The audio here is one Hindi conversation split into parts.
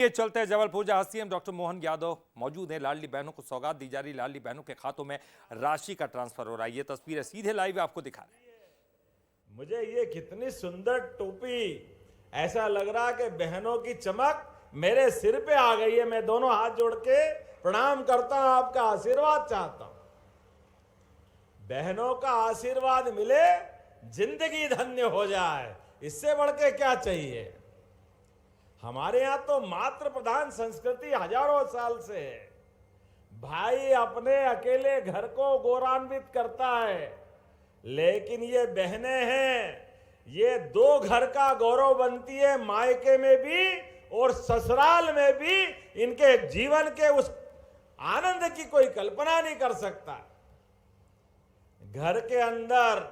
ये चलते हैं जबलपुर, जहां सीएम डॉक्टर मोहन यादव मौजूद हैं। लाडली बहनों को सौगात दी जा रही, लाडली बहनों के खातों में राशि का ट्रांसफर हो रहा है। ये तस्वीरें सीधे लाइव आपको दिखा रहे हैं। मुझे ये कितनी सुंदर टोपी, ऐसा लग रहा कि बहनों की चमक मेरे सिर पे आ गई है। मैं दोनों हाथ जोड़ के प्रणाम करता हूं, आपका आशीर्वाद चाहता हूं। बहनों का आशीर्वाद मिले, जिंदगी धन्य हो जाए, इससे बढ़ के क्या चाहिए। हमारे यहां तो मातृ प्रधान संस्कृति हजारों साल से है। भाई अपने अकेले घर को गौरवान्वित करता है, लेकिन ये बहनें हैं, ये दो घर का गौरव बनती है। मायके में भी और ससुराल में भी इनके जीवन के उस आनंद की कोई कल्पना नहीं कर सकता। घर के अंदर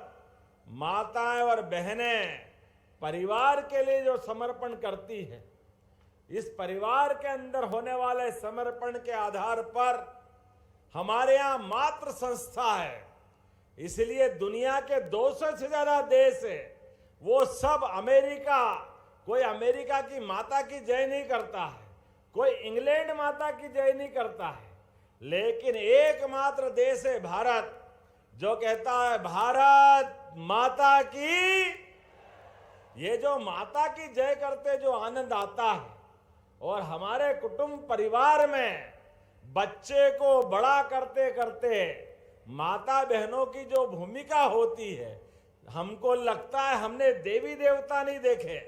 माताएं और बहनें परिवार के लिए जो समर्पण करती है, इस परिवार के अंदर होने वाले समर्पण के आधार पर हमारे यहां मातृ संस्था है। इसलिए दुनिया के 200 से ज्यादा देश है, वो सब अमेरिका, कोई अमेरिका की माता की जय नहीं करता है, कोई इंग्लैंड माता की जय नहीं करता है, लेकिन एकमात्र देश है भारत, जो कहता है भारत माता की। ये जो माता की जय करते जो आनंद आता है, और हमारे कुटुंब परिवार में बच्चे को बड़ा करते करते माता बहनों की जो भूमिका होती है, हमको लगता है हमने देवी देवता नहीं देखे,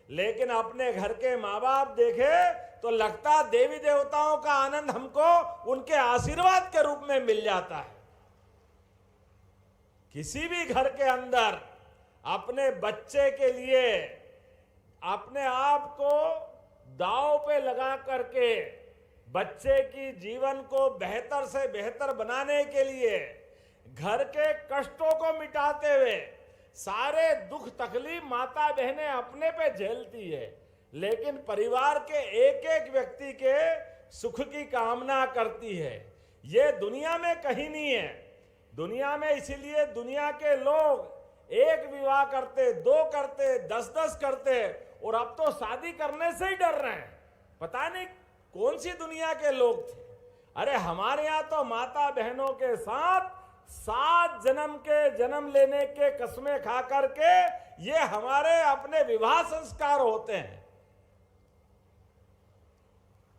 लेकिन अपने घर के माँ बाप देखे तो लगता है देवी देवताओं का आनंद हमको उनके आशीर्वाद के रूप में मिल जाता है। किसी भी घर के अंदर अपने बच्चे के लिए अपने आप को दांव पे लगा करके बच्चे की जीवन को बेहतर से बेहतर बनाने के लिए घर के कष्टों को मिटाते हुए सारे दुख तकलीफ माता बहनें अपने पे झेलती है, लेकिन परिवार के एक एक व्यक्ति के सुख की कामना करती है। ये दुनिया में कहीं नहीं है। दुनिया में इसीलिए दुनिया के लोग एक विवाह करते, दो करते, 10-10 करते, और अब तो शादी करने से ही डर रहे हैं। पता नहीं कौन सी दुनिया के लोग थे। अरे हमारे यहाँ तो माता बहनों के साथ 7 जन्म के जन्म लेने के कसमें खा करके ये हमारे अपने विवाह संस्कार होते हैं।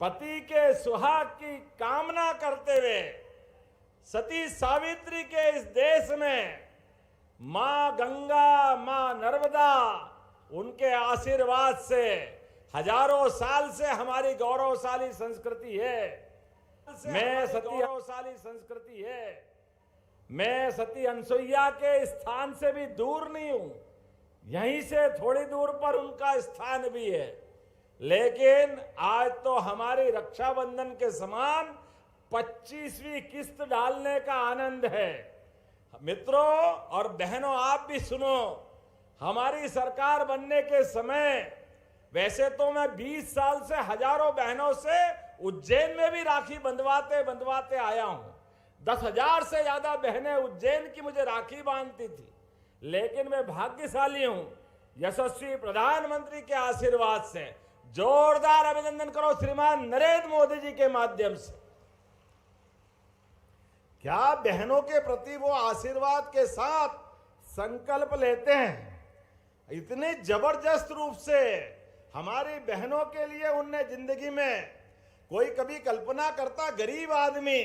पति के सुहाग की कामना करते हुए सती सावित्री के इस देश में मां गंगा, मां नर्मदा, उनके आशीर्वाद से हजारों साल से हमारी गौरवशाली संस्कृति है। गौरवशाली संस्कृति है। मैं सती अनसुईया के स्थान से भी दूर नहीं हूं, यहीं से थोड़ी दूर पर उनका स्थान भी है, लेकिन आज तो हमारी रक्षाबंधन के समान 25वीं किस्त डालने का आनंद है। मित्रों और बहनों, आप भी सुनो। हमारी सरकार बनने के समय, वैसे तो मैं 20 साल से हजारों बहनों से उज्जैन में भी राखी बंधवाते बंधवाते आया हूं। 10,000 से ज्यादा बहनें उज्जैन की मुझे राखी बांधती थी, लेकिन मैं भाग्यशाली हूं, यशस्वी प्रधानमंत्री के आशीर्वाद से। जोरदार अभिनंदन करो श्रीमान नरेंद्र मोदी जी के माध्यम से। क्या बहनों के प्रति वो आशीर्वाद के साथ संकल्प लेते हैं। इतने जबरदस्त रूप से हमारी बहनों के लिए उनने जिंदगी में, कोई कभी कल्पना करता गरीब आदमी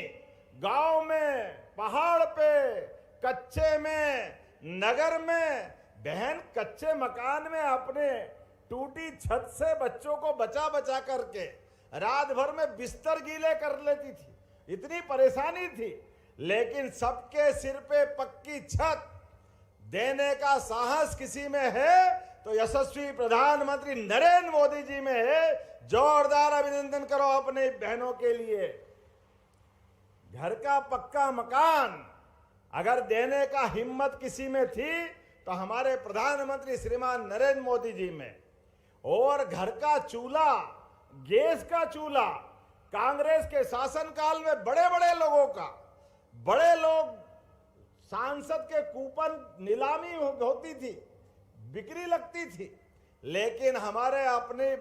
गांव में, पहाड़ पे, कच्चे में, नगर में, बहन कच्चे मकान में अपने टूटी छत से बच्चों को बचा बचा करके रात भर में बिस्तर गीले कर लेती थी। इतनी परेशानी थी, लेकिन सबके सिर पे पक्की छत देने का साहस किसी में है तो यशस्वी प्रधानमंत्री नरेंद्र मोदी जी में है। जोरदार अभिनंदन करो अपने बहनों के लिए। घर का पक्का मकान अगर देने का हिम्मत किसी में थी तो हमारे प्रधानमंत्री श्रीमान नरेंद्र मोदी जी में। और घर का चूल्हा, गैस का चूल्हा, कांग्रेस के शासनकाल में बड़े बड़े लोगों का, बड़े लोग सांसद के कूपन नीलामी होती थी, बिक्री लगती थी, लेकिन हमारे अपने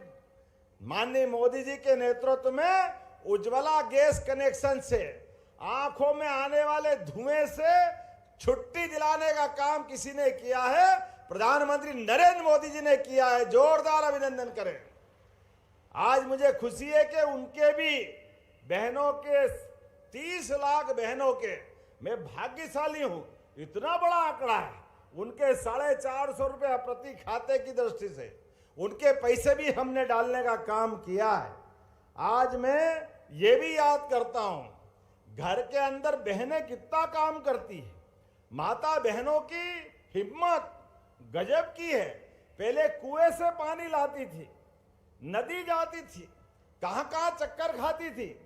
माननीय मोदी जी के नेतृत्व में उज्ज्वला गैस कनेक्शन से आंखों में आने वाले धुएं से छुट्टी दिलाने का काम किसी ने किया है? प्रधानमंत्री नरेंद्र मोदी जी ने किया है। जोरदार अभिनंदन करें। आज मुझे खुशी है कि उनके भी बहनों के 30 लाख बहनों के, मैं भाग्यशाली हूं, इतना बड़ा आंकड़ा है। उनके 450 रुपये प्रति खाते की दृष्टि से उनके पैसे भी हमने डालने का काम किया है। आज मैं ये भी याद करता हूं, घर के अंदर बहनें कितना काम करती है। माता बहनों की हिम्मत गजब की है। पहले कुएं से पानी लाती थी, नदी जाती थी, कहां कहां चक्कर खाती थी,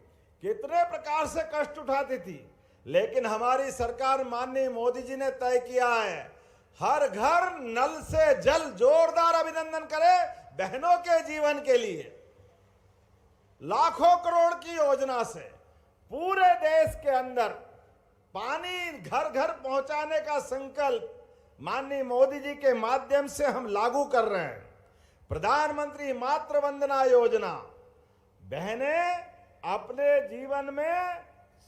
कितने प्रकार से कष्ट उठाती थी। लेकिन हमारी सरकार माननीय मोदी जी ने तय किया है, हर घर नल से जल। जोरदार अभिनंदन करें बहनों के जीवन के लिए। लाखों करोड़ की योजना से पूरे देश के अंदर पानी घर घर पहुंचाने का संकल्प माननीय मोदी जी के माध्यम से हम लागू कर रहे हैं। प्रधानमंत्री मातृ वंदना योजना, बहनें अपने जीवन में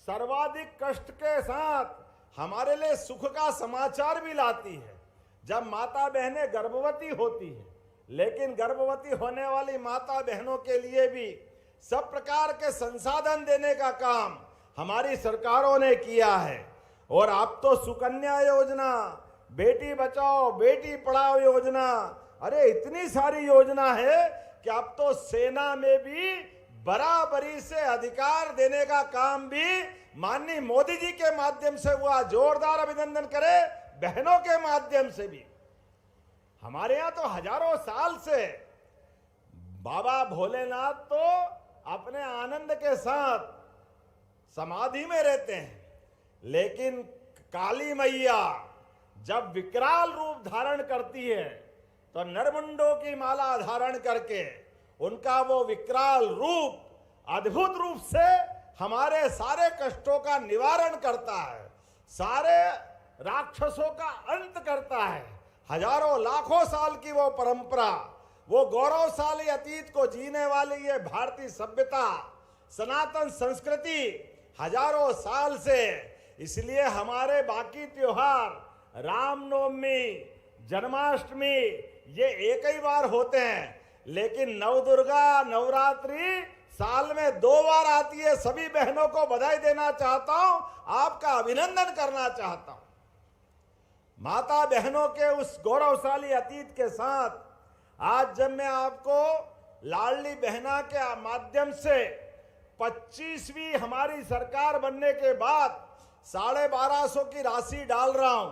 सर्वाधिक कष्ट के साथ हमारे लिए सुख का समाचार भी लाती है। जब माता बहनें गर्भवती होती है, लेकिन गर्भवती होने वाली माता बहनों के लिए भी सब प्रकार के संसाधन देने का काम हमारी सरकारों ने किया है। और अब तो सुकन्या योजना, बेटी बचाओ बेटी पढ़ाओ योजना, अरे इतनी सारी योजना है कि अब तो सेना में भी बराबरी से अधिकार देने का काम भी माननीय मोदी जी के माध्यम से हुआ। जोरदार अभिनंदन करें बहनों के माध्यम से भी। हमारे यहां तो हजारों साल से बाबा भोलेनाथ तो अपने आनंद के साथ समाधि में रहते हैं, लेकिन काली मैया जब विकराल रूप धारण करती है तो नरमुंडों की माला धारण करके उनका वो विकराल रूप अद्भुत रूप से हमारे सारे कष्टों का निवारण करता है, सारे राक्षसों का अंत करता है। हजारों लाखों साल की वो परंपरा, वो गौरवशाली अतीत को जीने वाली ये भारतीय सभ्यता, सनातन संस्कृति हजारों साल से। इसलिए हमारे बाकी त्योहार रामनवमी, जन्माष्टमी ये एक ही बार होते हैं, लेकिन नवदुर्गा नवरात्रि साल में 2 बार आती है। सभी बहनों को बधाई देना चाहता हूं, आपका अभिनंदन करना चाहता हूं। माता बहनों के उस गौरवशाली अतीत के साथ आज जब मैं आपको लाडली बहना के माध्यम से 25वीं हमारी सरकार बनने के बाद 1250 की राशि डाल रहा हूं,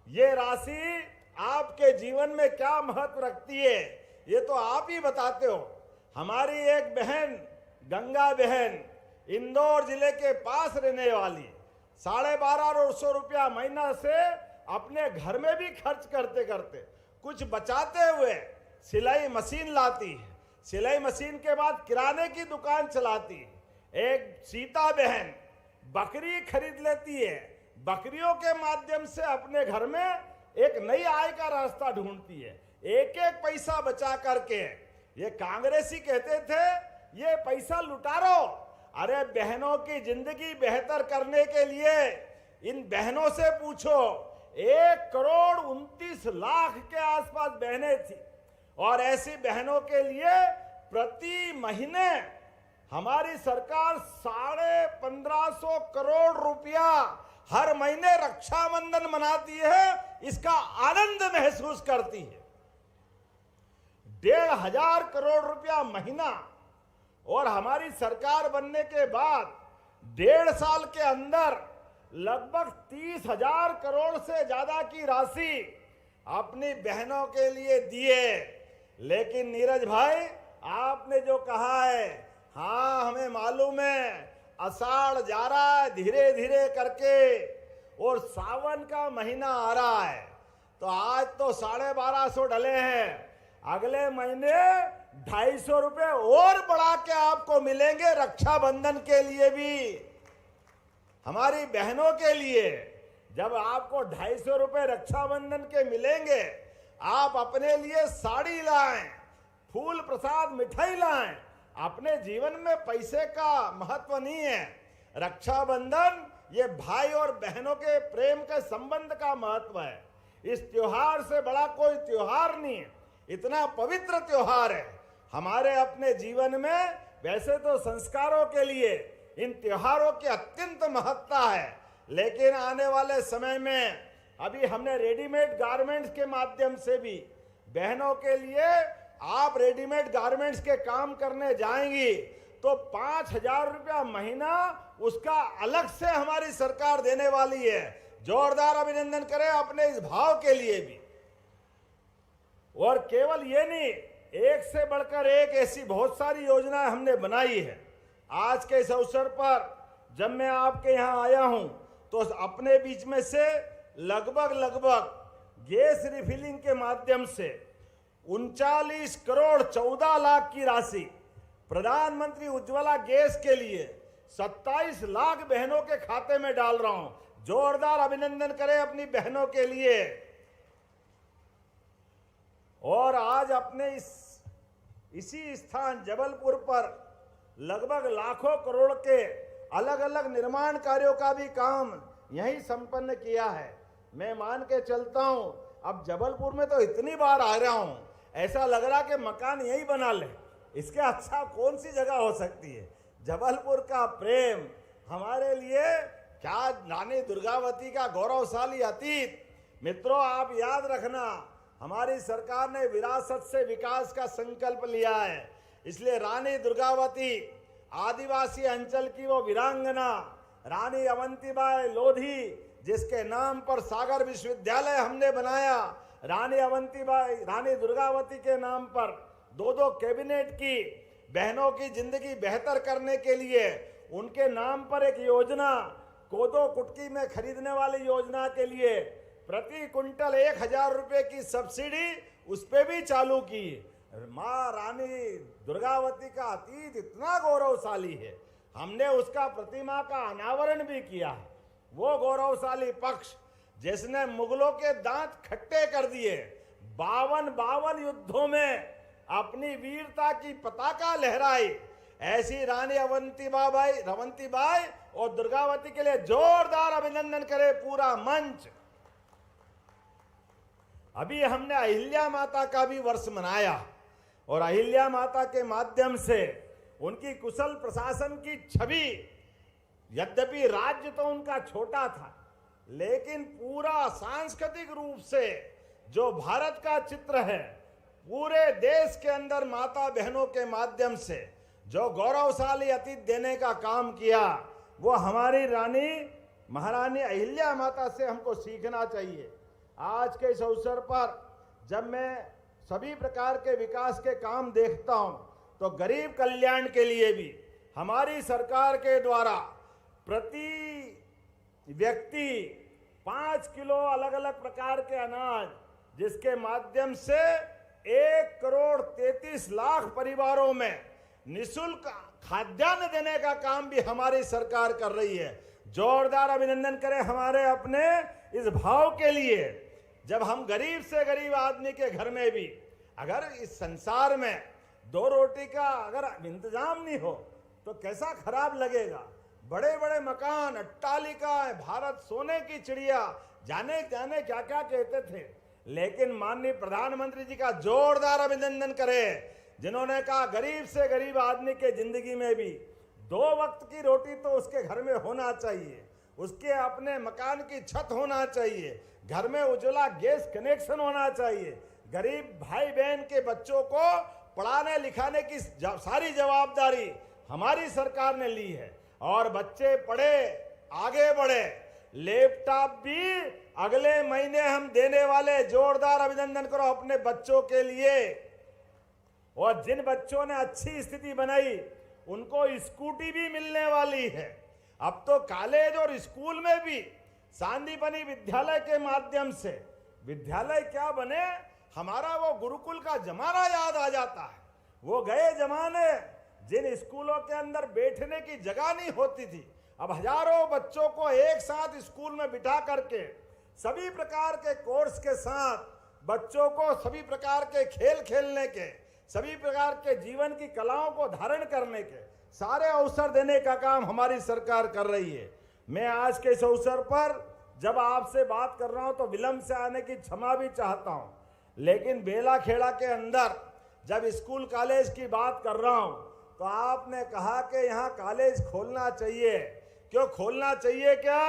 ये राशि आपके जीवन में क्या महत्व रखती है ये तो आप ही बताते हो। हमारी एक बहन गंगा बहन इंदौर जिले के पास रहने वाली 1250 रुपया महीना से अपने घर में भी खर्च करते करते कुछ बचाते हुए सिलाई मशीन लाती है। सिलाई मशीन के बाद किराने की दुकान चलाती है। एक सीता बहन बकरी खरीद लेती है, बकरियों के माध्यम से अपने घर में एक नई आय का रास्ता ढूंढती है, एक एक पैसा बचा करके। ये कांग्रेसी कहते थे ये पैसा लुटारो, अरे बहनों की जिंदगी बेहतर करने के लिए इन बहनों से पूछो। 1,29,00,000 के आसपास बहनें थी, और ऐसी बहनों के लिए प्रति महीने हमारी सरकार 1550 करोड़ रुपया हर महीने रक्षाबंधन मनाती है, इसका आनंद महसूस करती है। 1,500 करोड़ रुपया महीना, और हमारी सरकार बनने के बाद 1.5 साल के अंदर लगभग 30,000 करोड़ से ज्यादा की राशि अपनी बहनों के लिए दिए। लेकिन नीरज भाई आपने जो कहा है, हाँ हमें मालूम है, आषाढ़ जा रहा है धीरे धीरे करके और सावन का महीना आ रहा है, तो आज तो 1250 डले हैं, अगले महीने 250 रुपए और बढ़ा के आपको मिलेंगे रक्षाबंधन के लिए भी। हमारी बहनों के लिए जब आपको 250 रुपए रक्षाबंधन के मिलेंगे, आप अपने लिए साड़ी लाएं, फूल प्रसाद मिठाई लाएं, अपने जीवन में पैसे का महत्व नहीं है। रक्षाबंधन ये भाई और बहनों के प्रेम के संबंध का महत्व है। इस त्योहार से बड़ा कोई त्योहार नहीं है, इतना पवित्र त्योहार है। हमारे अपने जीवन में वैसे तो संस्कारों के लिए इन त्योहारों की अत्यंत महत्ता है, लेकिन आने वाले समय में अभी हमने रेडीमेड गारमेंट्स के माध्यम से भी बहनों के लिए, आप रेडीमेड गारमेंट्स के काम करने जाएंगी तो 5,000 रुपया महीना उसका अलग से हमारी सरकार देने वाली है। जोरदार अभिनंदन करें अपने इस भाव के लिए भी। और केवल ये नहीं, एक से बढ़कर एक ऐसी बहुत सारी योजनाएं हमने बनाई है। आज के इस अवसर पर जब मैं आपके यहाँ आया हूं तो अपने बीच में से लगभग गैस रिफिलिंग के माध्यम से 39 करोड़ 14 लाख की राशि, प्रधानमंत्री उज्ज्वला गैस के लिए 27 लाख बहनों के खाते में डाल रहा हूं। जोरदार अभिनंदन करें अपनी बहनों के लिए। और आज अपने इसी स्थान जबलपुर पर लगभग लाखों करोड़ के अलग अलग निर्माण कार्यों का भी काम यहीं संपन्न किया है। मैं मान के चलता हूं, अब जबलपुर में तो इतनी बार आ रहा हूं, ऐसा लग रहा कि मकान यही बना ले, इसके अच्छा कौन सी जगह हो सकती है। जबलपुर का प्रेम हमारे लिए क्या, रानी दुर्गावती का गौरवशाली अतीत। मित्रों, आप याद रखना, हमारी सरकार ने विरासत से विकास का संकल्प लिया है, इसलिए रानी दुर्गावती आदिवासी अंचल की वो वीरांगना रानी अवंतीबाई लोधी, जिसके नाम पर सागर विश्वविद्यालय हमने बनाया, रानी दुर्गावती के नाम पर 2 कैबिनेट की, बहनों की जिंदगी बेहतर करने के लिए उनके नाम पर एक योजना, कोदो कुटकी में खरीदने वाली योजना के लिए प्रति कुंटल 1,000 रुपए की सब्सिडी उस पर भी चालू की। माँ रानी दुर्गावती का अतीत इतना गौरवशाली है, हमने उसका प्रतिमा का अनावरण भी किया है। वो गौरवशाली पक्ष जिसने मुगलों के दांत खट्टे कर दिए, 52 युद्धों में अपनी वीरता की पताका लहराई, ऐसी रानी रवंतीबाई और दुर्गावती के लिए जोरदार अभिनंदन करे पूरा मंच। अभी हमने अहिल्या माता का भी वर्ष मनाया और अहिल्या माता के माध्यम से उनकी कुशल प्रशासन की छवि, यद्यपि राज्य तो उनका छोटा था, लेकिन पूरा सांस्कृतिक रूप से जो भारत का चित्र है, पूरे देश के अंदर माता बहनों के माध्यम से जो गौरवशाली अतीत देने का काम किया, वो हमारी रानी महारानी अहिल्या माता से हमको सीखना चाहिए। आज के इस अवसर पर जब मैं सभी प्रकार के विकास के काम देखता हूं, तो गरीब कल्याण के लिए भी हमारी सरकार के द्वारा प्रति व्यक्ति 5 किलो अलग अलग प्रकार के अनाज, जिसके माध्यम से 1 करोड़ 33 लाख परिवारों में निःशुल्क खाद्यान्न देने का काम भी हमारी सरकार कर रही है। जोरदार अभिनंदन करें हमारे अपने इस भाव के लिए। जब हम गरीब से गरीब आदमी के घर में भी अगर इस संसार में 2 रोटी का अगर इंतजाम नहीं हो तो कैसा खराब लगेगा। बड़े बड़े मकान, अट्टालिकाएं, भारत सोने की चिड़िया, जाने जाने क्या क्या कहते थे, लेकिन माननीय प्रधानमंत्री जी का जोरदार अभिनंदन करें, जिन्होंने कहा गरीब से गरीब आदमी के जिंदगी में भी 2 वक्त की रोटी तो उसके घर में होना चाहिए, उसके अपने मकान की छत होना चाहिए, घर में उज्ज्वला गैस कनेक्शन होना चाहिए। गरीब भाई बहन के बच्चों को पढ़ाने लिखाने की सारी जवाबदारी हमारी सरकार ने ली है और बच्चे पढ़े, आगे बढ़े। लैपटॉप भी अगले महीने हम देने वाले, जोरदार अभिनंदन करो अपने बच्चों के लिए। और जिन बच्चों ने अच्छी स्थिति बनाई उनको स्कूटी भी मिलने वाली है। अब तो कॉलेज और स्कूल में भी सांदीपनी विद्यालय के माध्यम से विद्यालय क्या बने, हमारा वो गुरुकुल का जमाना याद आ जाता है। वो गए जमाने जिन स्कूलों के अंदर बैठने की जगह नहीं होती थी, अब हजारों बच्चों को एक साथ स्कूल में बिठा करके सभी प्रकार के कोर्स के साथ बच्चों को सभी प्रकार के खेल खेलने के, सभी प्रकार के जीवन की कलाओं को धारण करने के सारे अवसर देने का काम हमारी सरकार कर रही है। मैं आज के इस अवसर पर जब आपसे बात कर रहा हूं तो विलंब से आने की क्षमा भी चाहता हूं, लेकिन बेला खेड़ा के अंदर जब स्कूल कॉलेज की बात कर रहा हूं तो आपने कहा कि यहां कॉलेज खोलना चाहिए। क्यों खोलना चाहिए? क्या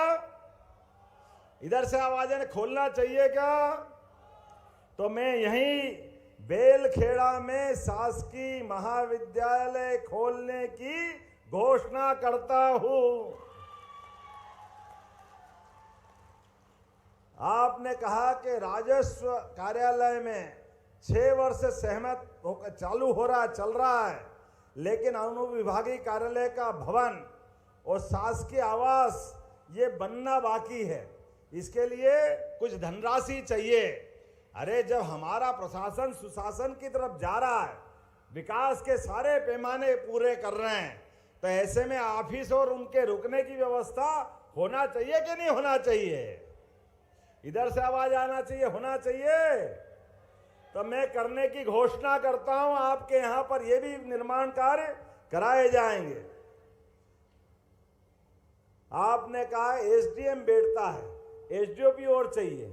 इधर से आवाजें खोलना चाहिए क्या? तो मैं यहीं बेलखेड़ा में शासकीय महाविद्यालय खोलने की घोषणा करता हूं। आपने कहा कि राजस्व कार्यालय में 6 वर्ष से सहमत होकर चल रहा है, लेकिन अनुविभागीय कार्यालय का भवन और शासकीय आवास ये बनना बाकी है। इसके लिए कुछ धनराशि चाहिए। अरे जब हमारा प्रशासन सुशासन की तरफ जा रहा है, विकास के सारे पैमाने पूरे कर रहे हैं, तो ऐसे में ऑफिस और उनके रुकने की व्यवस्था होना चाहिए कि नहीं होना चाहिए? इधर से आवाज आना चाहिए, होना चाहिए। तो मैं करने की घोषणा करता हूं, आपके यहां पर यह भी निर्माण कार्य कराए जाएंगे। आपने कहा एसडीएम बैठता है, एसडीओपी और चाहिए।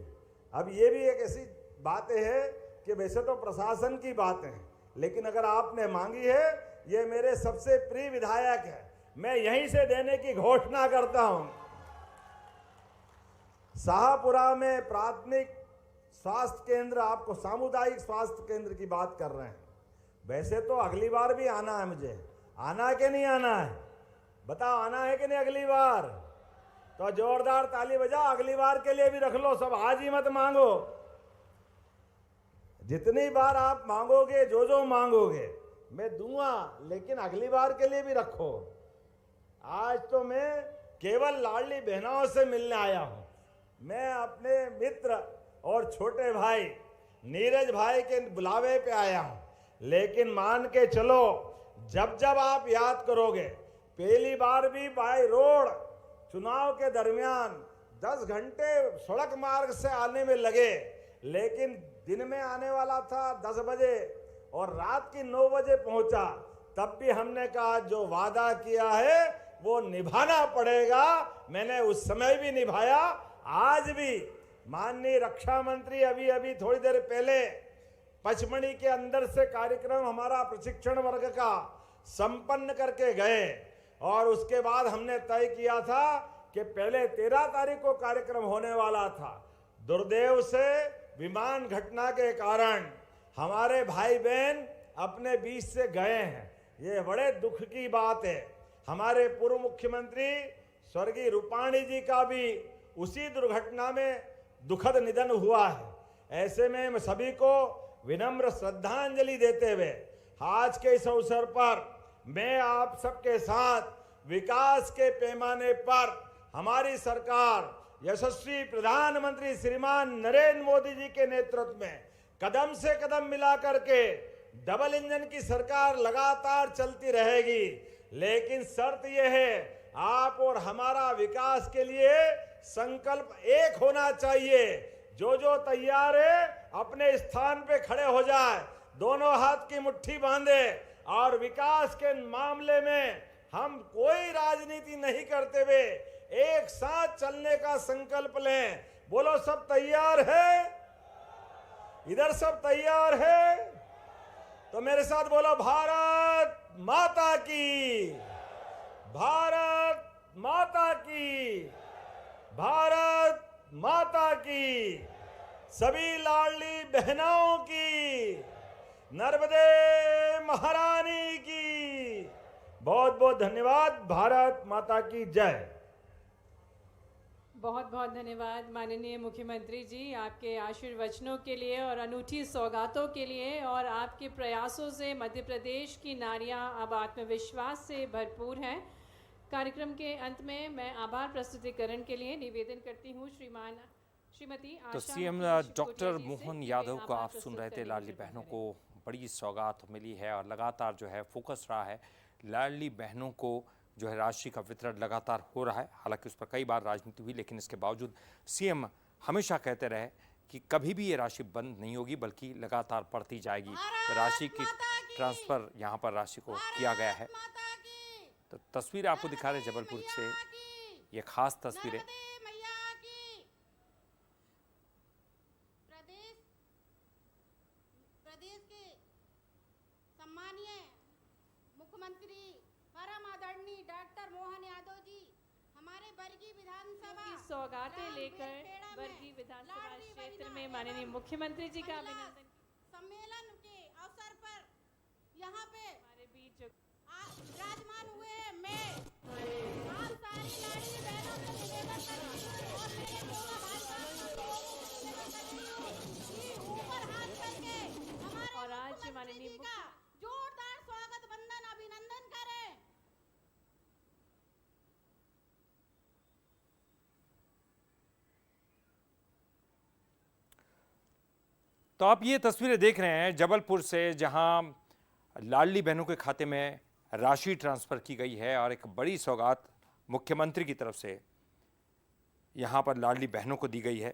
अब ये भी एक ऐसी बातें है कि वैसे तो प्रशासन की बातें हैं, लेकिन अगर आपने मांगी है, ये मेरे सबसे प्रिय विधायक है, मैं यहीं से देने की घोषणा करता हूं। शाहपुरा में प्राथमिक स्वास्थ्य केंद्र, आपको सामुदायिक स्वास्थ्य केंद्र की बात कर रहे हैं। वैसे तो अगली बार भी आना है, मुझे आना है कि नहीं आना है? बताओ, आना है कि नहीं अगली बार? तो जोरदार ताली बजाओ, अगली बार के लिए भी रख लो। सब आज ही मत मांगो, जितनी बार आप मांगोगे, जो जो मांगोगे मैं दूंगा, लेकिन अगली बार के लिए भी रखो। आज तो मैं केवल लाडली बहनों से मिलने आया हूं। मैं अपने मित्र और छोटे भाई नीरज भाई के बुलावे पे आया हूं, लेकिन मान के चलो, जब जब आप याद करोगे, पहली बार भी बाय रोड चुनाव के दरमियान 10 घंटे सड़क मार्ग से आने में लगे, लेकिन दिन में आने वाला था 10 बजे और रात की 9 बजे पहुंचा। तब भी हमने कहा जो वादा किया है वो निभाना पड़ेगा। मैंने उस समय भी निभाया, आज भी। माननीय रक्षा मंत्री अभी थोड़ी देर पहले पचमढ़ी के अंदर से कार्यक्रम हमारा प्रशिक्षण वर्ग का संपन्न करके गए, और उसके बाद हमने तय किया था कि पहले 13 तारीख को कार्यक्रम होने वाला था। दुर्दैव से विमान घटना के कारण हमारे भाई बहन अपने बीच से गए हैं। ये बड़े दुख की बात है। हमारे पूर्व मुख्यमंत्री स्वर्गीय रूपाणी जी का भी उसी दुर्घटना में दुखद निधन हुआ है। ऐसे में मैं सभी को विनम्र श्रद्धांजलि देते हुए आज के इस अवसर पर मैं आप सबके साथ विकास के पैमाने पर हमारी सरकार यशस्वी प्रधानमंत्री श्रीमान नरेंद्र मोदी जी के नेतृत्व में कदम से कदम मिला करके डबल इंजन की सरकार लगातार चलती रहेगी। लेकिन शर्त यह है, आप और हमारा विकास के लिए संकल्प एक होना चाहिए। जो जो तैयार है अपने स्थान पे खड़े हो जाए, दोनों हाथ की मुट्ठी बांधे, और विकास के मामले में हम कोई राजनीति नहीं करते हुए एक साथ चलने का संकल्प लें। बोलो, सब तैयार है? इधर सब तैयार है? तो मेरे साथ बोलो, भारत माता की, भारत माता की, भारत माता की, सभी लाडली बहनों की, नर्मदे महारानी की। बहुत बहुत धन्यवाद। भारत माता की जय। बहुत बहुत धन्यवाद माननीय मुख्यमंत्री जी, आपके आशीर्वचनों के लिए और अनूठी सौगातों के लिए। और आपके प्रयासों से मध्य प्रदेश की नारियां अब आत्मविश्वास से भरपूर हैं। कार्यक्रम के अंत में मैं आभार प्रस्तुतिकरण के लिए निवेदन करती हूँ श्रीमती तो आशा सीएम मुकेश डॉक्टर कोटे जी से मोहन कि वे यादव को आभार आप सुन रहे थे। प्रस्तुत लाडली करने के बहनों लिए को बड़ी सौगात मिली है और लगातार जो है फोकस रहा है। लाडली बहनों को जो है राशि का वितरण लगातार हो रहा है। हालांकि उस पर कई बार राजनीति हुई, लेकिन इसके बावजूद सीएम हमेशा कहते रहे कि कभी भी ये राशि बंद नहीं होगी, बल्कि लगातार बढ़ती जाएगी। राशि की ट्रांसफ़र यहाँ पर राशि को किया गया है। तो तस्वीर आपको दिखा रहे जबलपुर से, ये खास तस्वीरें। प्रदेश के सम्मानीय मुख्यमंत्री परम आदरणीय डॉक्टर मोहन यादव जी हमारे बरगी विधानसभा की सौगातें लेकर बरगी विधानसभा क्षेत्र में माननीय मुख्यमंत्री जी का अभिनंदन। सम्मेलन के अवसर पर यहाँ पे हमारे बीच जो विराजमान हुए हैं। मैं आप सारी लाडली बहनों को निवेदन करती हूँ और मेरे मोगा भाई बहनों को निवेदन करती हूँ कि ऊपर हाथ करके हमारे और आज मुख्यमंत्री माननीय जी का जोरदार स्वागत वंदन अभिनंदन करें। तो आप ये तस्वीरें देख रहे हैं जबलपुर से, जहां लाडली बहनों के खाते में राशि ट्रांसफ़र की गई है और एक बड़ी सौगात मुख्यमंत्री की तरफ से यहां पर लाडली बहनों को दी गई है।